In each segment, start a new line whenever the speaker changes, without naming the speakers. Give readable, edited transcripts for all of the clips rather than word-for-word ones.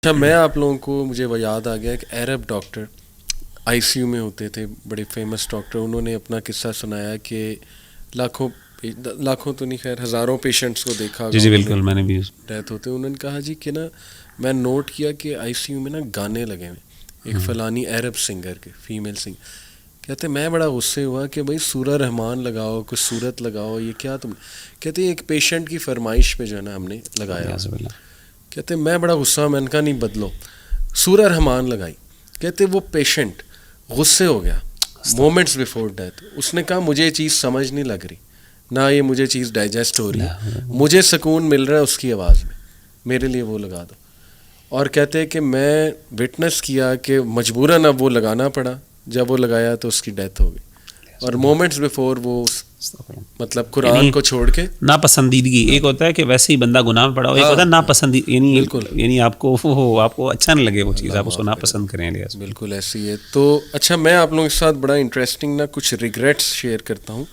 اچھا میں آپ لوگوں کو مجھے وہ یاد آ گیا ایک عرب ڈاکٹر آئی سی یو میں ہوتے تھے، بڑے فیمس ڈاکٹر. انہوں نے اپنا قصہ سنایا کہ لاکھوں تو نہیں خیر ہزاروں پیشنٹس کو دیکھا ہوگا.
جی بالکل میں نے بھی
ڈیتھ ہوتے انہوں نے کہا جی کہ نا میں نوٹ کیا کہ آئی سی یو میں نا گانے لگے ہوئے ایک فلانی عرب سنگر کے فیمیل سنگر. کہتے میں بڑا غصے ہوا کہ بھائی سورہ رحمان لگاؤ، کوئی صورت لگاؤ، یہ کیا تم. کہتے ایک پیشنٹ کی فرمائش پہ جو ہے نا ہم نے لگایا. کہتے میں بڑا غصہ، میں نے کہا نہیں بدلو، سورہ رحمان لگائی. کہتے وہ پیشنٹ غصے ہو گیا مومنٹس بیفور ڈیتھ. اس نے کہا مجھے یہ چیز سمجھ نہیں لگ رہی، نہ یہ مجھے چیز ڈائجسٹ ہو رہی ہے، مجھے سکون مل رہا ہے اس کی آواز میں، میرے لیے وہ لگا دو. اور کہتے کہ میں وٹنس کیا کہ مجبوراً اب وہ لگانا پڑا. جب وہ لگایا تو اس کی ڈیتھ ہو گئی. اور مومنٹس بیفور وہ مطلب قرآن کو چھوڑ کے
ناپسندیدگی. ایک ہوتا ہے کہ ویسے ہی بندہ گناہ میں پڑا ہو، ایک ہوتا ہے ناپسندیدگی، یعنی آپ کو اچھا نہ لگے وہ چیز، آپ اس کو ناپسند کریں.
بالکل ایسی ہے. تو اچھا میں آپ لوگوں کے ساتھ بڑا انٹرسٹنگ نا کچھ ریگریٹس شیئر کرتا ہوں.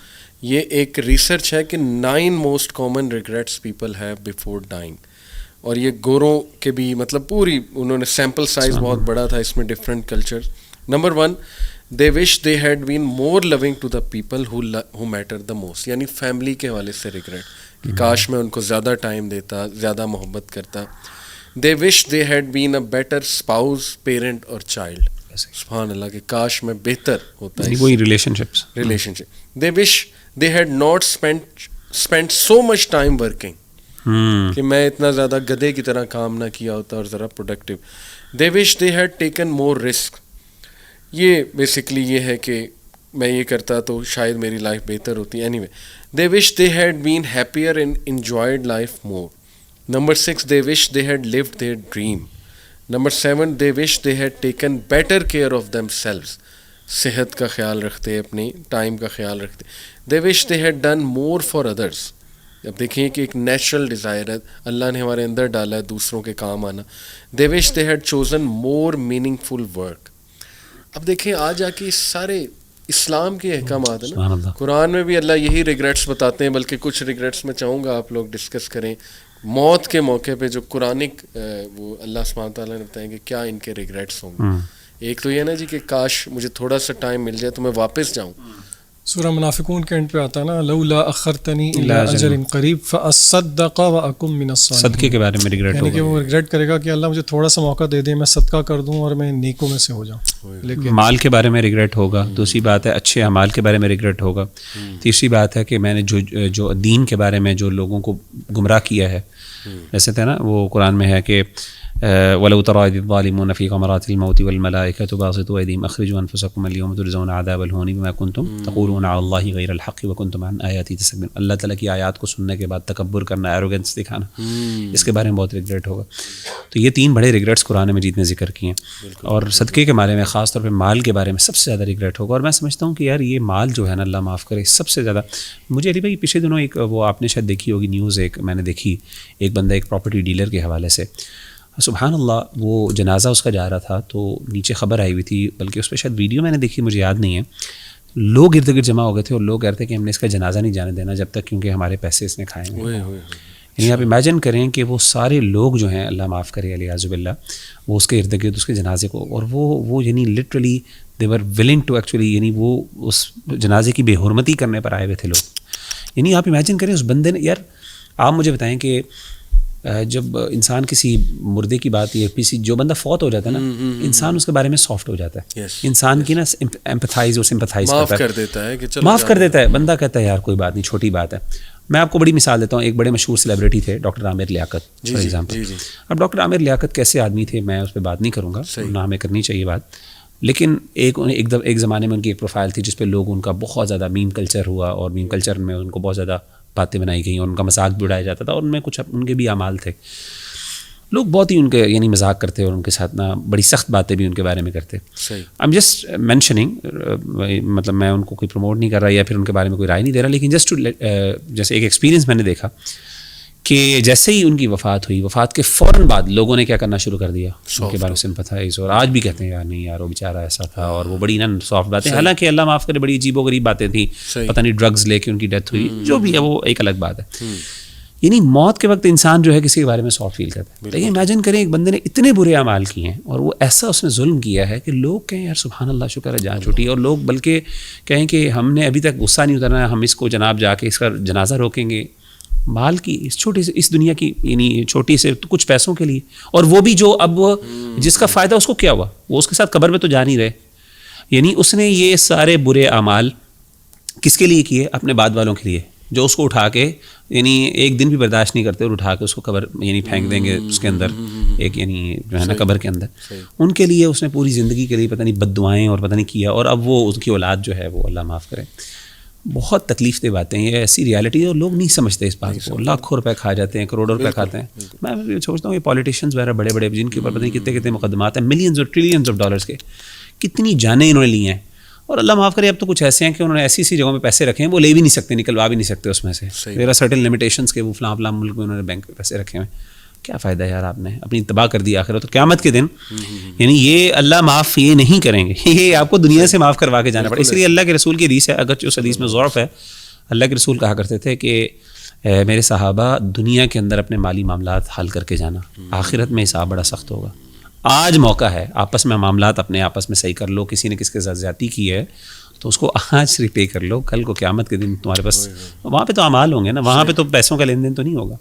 یہ ایک ریسرچ ہے کہ 9 most common regrets people have before dying. اور یہ گوروں کے بھی مطلب پوری انہوں نے سیمپل سائز بہت بڑا تھا اس میں different culture. Number 1 they wish they had been more loving to the people who mattered the most. یعنی فیملی کے حوالے سے ریگریٹ کہ کاش میں ان کو زیادہ ٹائم دیتا، زیادہ محبت کرتا. they wish they had been a better spouse, parent اور child. سبحان اللہ کہ کاش میں بہتر ہوتا ہے
وہی relation ship.
they wish they had not spent so much time working. کہ میں اتنا زیادہ گدھے کی طرح کام نہ کیا ہوتا اور ذرا productive. they wish they had taken more risk. یہ بیسکلی یہ ہے کہ میں یہ کرتا تو شاید میری لائف بہتر ہوتی. Anyway they wish they had been happier and enjoyed life more. Number 6 they wish they had lived their dream. Number 7 they wish they had taken better care of themselves. صحت کا خیال رکھتے، اپنی time کا خیال رکھتے. They wish they had done more for others. اب دیکھیں کہ ایک نیچرل ڈیزائر ہے اللہ نے ہمارے اندر ڈالا ہے دوسروں کے کام آنا. They wish they had chosen more meaningful work. اب دیکھیں آج آ کے سارے اسلام کے احکامات ہیں نا، قرآن میں بھی اللہ یہی ریگریٹس بتاتے ہیں. بلکہ کچھ ریگریٹس میں چاہوں گا آپ لوگ ڈسکس کریں موت کے موقع پہ جو قرآنک وہ اللہ سبحانہ تعالیٰ نے بتائیں کہ کیا ان کے ریگریٹس ہوں گے. ایک تو یہ نا جی کہ کاش مجھے تھوڑا سا ٹائم مل جائے تو میں واپس جاؤں.
سورہ منافقون کے اینڈ پہ آتا ہے نا لولا اخرتنی الی اجل قریب فاصدق واکن من الصالحین.
صدقے کے بارے میں ریگریٹ ہوگا،
یعنی کہ وہ ریگریٹ کرے گا کہ اللہ مجھے تھوڑا سا موقع دے دے، میں صدقہ کر دوں اور میں نیکوں میں سے ہو جاؤں.
لیکن مال کے بارے میں ریگریٹ ہوگا. دوسری بات ہے اچھے اعمال کے بارے میں ریگریٹ ہوگا. تیسری بات ہے کہ میں نے جو دین کے بارے میں جو لوگوں کو گمراہ کیا ہے، جیسے تھا نا وہ قرآن میں ہے کہ وَلَوْ تَرَىٰ إِذِ الظَّالِمُونَ فِي غَمَرَاتِ الْمَوْتِ وَالْمَلَائِكَةُ بَاسِطُو أَيْدِيهِمْ أَخْرِجُوا أَنفُسَكُمُ الْيَوْمَ تُجْزَوْنَ عَذَابَ الْهُونِ بِمَا كُنتُمْ تَقُولُونَ عَلَى اللَّهِ غَيْرَ الْحَقِّ وَكُنتُمْ عَنْ آيَاتِهِ تَسْتَكْبِرُونَ. اللہ تعالیٰ کی آیات کو سننے کے بعد تکبر کرنا، ایروگنس دکھانا، اس کے بارے میں بہت ریگریٹ ہوگا. تو یہ 3 بڑے ریگریٹس قرآن مجید نے ذکر کیے ہیں. اور صدقے کے بارے میں خاص طور پہ مال کے بارے میں سب سے زیادہ ریگریٹ ہوگا. اور میں سمجھتا ہوں کہ یار یہ مال جو ہے نا اللہ معاف کرے سب سے زیادہ مجھے علی بھائی پچھلے دنوں ایک وہ آپ نے شاید دیکھی ہوگی نیوز، ایک میں نے دیکھی ایک بندہ ایک پراپرٹی ڈیلر کے حوالے سے سبحان اللہ وہ جنازہ اس کا جا رہا تھا تو نیچے خبر آئی ہوئی تھی، بلکہ اس پہ شاید ویڈیو میں نے دیکھی مجھے یاد نہیں ہے. لوگ ارد گرد جمع ہو گئے تھے اور لوگ کہتے ہیں کہ ہم نے اس کا جنازہ نہیں جانے دینا جب تک کیونکہ ہمارے پیسے اس نے کھائے ہیں. یعنی آپ امیجن کریں کہ وہ سارے لوگ جو ہیں اللہ معاف کرے علیہ باللہ وہ اس کے ارد گرد اس کے جنازے کو اور وہ یعنی literally they were willing to actually یعنی وہ اس جنازے کی بے حرمتی کرنے پر آئے ہوئے تھے لوگ. یعنی آپ امیجن کریں اس بندے نے یار آپ مجھے بتائیں کہ جب انسان کسی مردے کی بات یا کسی جو بندہ فوت ہو جاتا ہے نا انسان اس کے بارے میں سافٹ ہو جاتا ہے. انسان کی نا ایمپتھائز اور سمپتھائز
معاف کر دیتا ہے کہ
معاف کر دیتا ہے. بندہ کہتا ہے یار کوئی بات نہیں چھوٹی بات ہے. میں آپ کو بڑی مثال دیتا ہوں. ایک بڑے مشہور سیلیبریٹی تھے doctor Aamir Liaquat for example. اب ڈاکٹر عامر لیاقت کیسے آدمی تھے میں اس پہ بات نہیں کروں گا، نہ ہمیں کرنی چاہیے بات. لیکن ایک زمانے میں ان کی ایک پروفائل تھی جس پہ لوگ ان کا بہت زیادہ میم کلچر ہوا اور میم کلچر میں ان کو بہت زیادہ باتیں بنائی گئیں اور ان کا مذاق بھی اڑایا جاتا تھا اور ان میں کچھ ان کے بھی اعمال تھے. لوگ بہت ہی ان کے یعنی مذاق کرتے اور ان کے ساتھ نا بڑی سخت باتیں بھی ان کے بارے میں کرتے. آئی ایم جسٹ مینشننگ مطلب میں ان کو کوئی پروموٹ نہیں کر رہا یا پھر ان کے بارے میں کوئی رائے نہیں دے رہا، لیکن جسٹ جیسے ایک ایکسپیرینس میں نے دیکھا کہ جیسے ہی ان کی وفات ہوئی وفات کے فوراً بعد لوگوں نے کیا کرنا شروع کر دیا ان کے بارے میں سمپتھائز. اور آج بھی کہتے ہیں یار نہیں یار وہ بیچارہ ایسا تھا اور وہ بڑی نا سافٹ باتیں، حالانکہ اللہ معاف کرے بڑی عجیب و غریب باتیں تھیں، پتہ نہیں ڈرگز لے کے ان کی ڈیتھ ہوئی، جو بھی ہے وہ ایک الگ بات ہے. یعنی موت کے وقت انسان جو ہے کسی کے بارے میں سافٹ فیل کرتا ہے. لیکن امیجن کریں ایک بندے نے اتنے برے اعمال کیے ہیں اور وہ ایسا اس نے ظلم کیا ہے کہ لوگ کہیں یار سبحان اللہ شکر ہے جان چھوٹی, اور لوگ بلکہ کہیں کہ ہم نے ابھی تک غصہ نہیں اترنا, ہم اس کو جناب جا کے اس کا جنازہ روکیں گے مال کی اس چھوٹی سے اس دنیا کی یعنی چھوٹی سے کچھ پیسوں کے لیے. اور وہ بھی جو اب جس کا فائدہ اس کو کیا ہوا, وہ اس کے ساتھ قبر میں تو جا نہیں رہے. یعنی اس نے یہ سارے برے اعمال کس کے لیے کیے؟ اپنے بعد والوں کے لیے, جو اس کو اٹھا کے یعنی ایک دن بھی برداشت نہیں کرتے اور اٹھا کے اس کو قبر یعنی پھینک دیں گے اس کے اندر ایک یعنی جو ہے نا قبر کے اندر. ان کے لیے اس نے پوری زندگی کے لیے پتہ نہیں بد دعائیں اور پتہ نہیں کیا, اور اب وہ اس کی اولاد جو ہے وہ اللہ معاف کرے. بہت تکلیف دہ باتیں, یہ ایسی ریالٹی ہے اور لوگ نہیں سمجھتے اس بات کو. لاکھوں روپے کھا جاتے ہیں, کروڑوں روپے کھاتے ہیں. میں سوچتا ہوں یہ پالیٹیشینز وغیرہ بڑے بڑے جن کے اوپر پتہ نہیں کتنے کتنے مقدمات ہیں, ملینز اور ٹریلینز آف ڈالرز کے, کتنی جانیں انہوں نے لی ہیں. اور اللہ معاف کرے اب تو کچھ ایسے ہیں کہ انہوں نے ایسی جگہوں میں پیسے رکھے ہیں وہ لے بھی نہیں سکتے, نکلوا بھی نہیں سکتے اس میں سے. میرا سرٹن لمیٹیشنس کے وہ فلاں فلاں ملک میں انہوں نے بینک میں پیسے رکھے ہیں. کیا فائدہ ہے یار, آپ نے اپنی تباہ کر دی آخرت. تو قیامت کے دن یعنی یہ اللہ معاف یہ نہیں کریں گے, یہ آپ کو دنیا سے معاف کروا کے جانا پڑے. اس لیے اللہ کے رسول کی حدیث ہے, اگرچہ اس حدیث میں ضعف ہے, اللہ کے رسول کہا کرتے تھے کہ میرے صحابہ دنیا کے اندر اپنے مالی معاملات حل کر کے جانا, آخرت میں حساب بڑا سخت ہوگا. آج موقع ہے آپس میں معاملات اپنے آپس میں صحیح کر لو. کسی نے کس کے ساتھ زیادتی کی ہے تو اس کو آج ریپے کر لو, کل کو قیامت کے دن تمہارے پاس وہاں پہ تو اعمال ہوں گے نا, وہاں پہ تو پیسوں کا لین دین تو نہیں ہوگا.